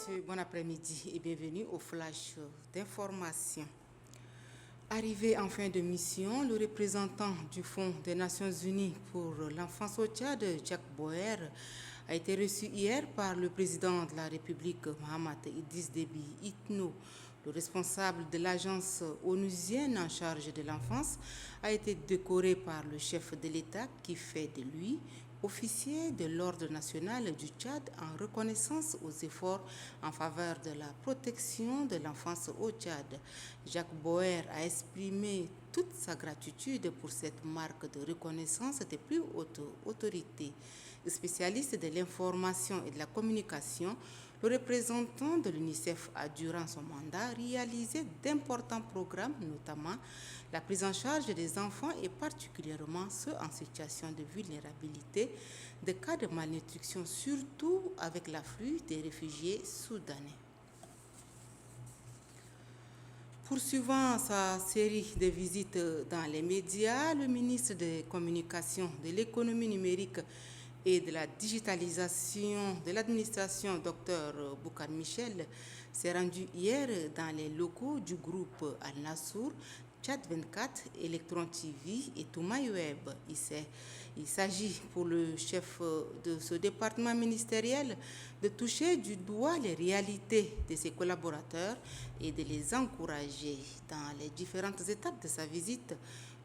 messieurs, bon après-midi et bienvenue au flash d'information. Arrivé en fin de mission, le représentant du Fonds des Nations Unies pour l'enfance au Tchad, Jack Boer, a été reçu hier par le président de la République, Mohamed Idriss Déby Itno. Le responsable de l'agence onusienne en charge de l'enfance a été décoré par le chef de l'État qui fait de lui officier de l'Ordre national du Tchad en reconnaissance aux efforts en faveur de la protection de l'enfance au Tchad. Jacques Boer a exprimé toute sa gratitude pour cette marque de reconnaissance des plus hautes autorités. Spécialiste de l'information et de la communication, le représentant de l'UNICEF a, durant son mandat, réalisé d'importants programmes, notamment la prise en charge des enfants et particulièrement ceux en situation de vulnérabilité, de cas de malnutrition, surtout avec l'afflux des réfugiés soudanais. Poursuivant sa série de visites dans les médias, le ministre des Communications, de l'économie numérique et de la digitalisation de l'administration, Dr Boukar Michel, s'est rendu hier dans les locaux du groupe Al-Nassour, Tchad 24, Electron TV et Toumaï Web. Il s'agit pour le chef de ce département ministériel de toucher du doigt les réalités de ses collaborateurs et de les encourager. Dans les différentes étapes de sa visite,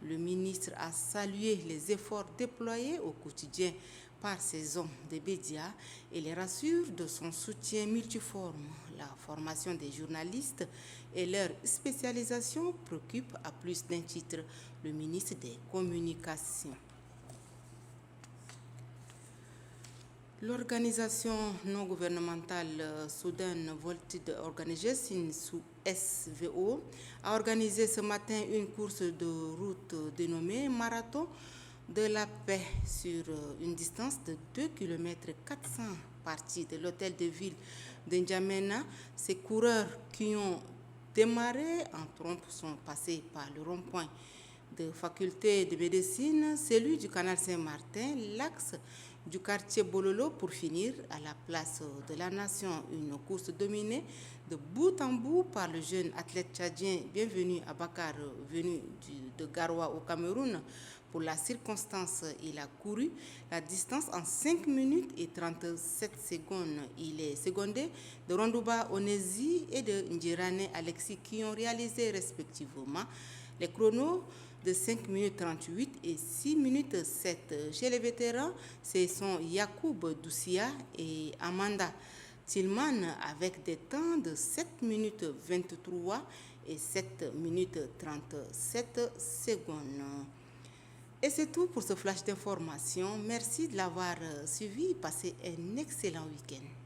le ministre a salué les efforts déployés au quotidien par ses hommes de médias et les rassure de son soutien multiforme. La formation des journalistes et leur spécialisation préoccupent à plus d'un titre le ministre des Communications. L'organisation non gouvernementale soudaine Volted Organization sous SVO a organisé ce matin une course de route dénommée Marathon de la paix sur une distance de 2 km 400 parties de l'hôtel de ville de N'Djamena. Ces coureurs qui ont démarré en trompe sont passés par le rond-point de faculté de médecine, celui du canal Saint-Martin, l'axe du quartier Bololo pour finir à la place de la Nation. Une course dominée de bout en bout par le jeune athlète tchadien Bienvenu Abakar, venu de Garoua au Cameroun. Pour la circonstance, il a couru la distance en 5 minutes et 37 secondes. Il est secondé de Rondouba Onezi et de Ndjirane Alexis qui ont réalisé respectivement les chronos de 5 minutes 38 et 6 minutes 7. Chez les vétérans, ce sont Yacoub Doussia et Amanda Tillman avec des temps de 7 minutes 23 et 7 minutes 37 secondes. Et c'est tout pour ce flash d'information. Merci de l'avoir suivi. Passez un excellent week-end.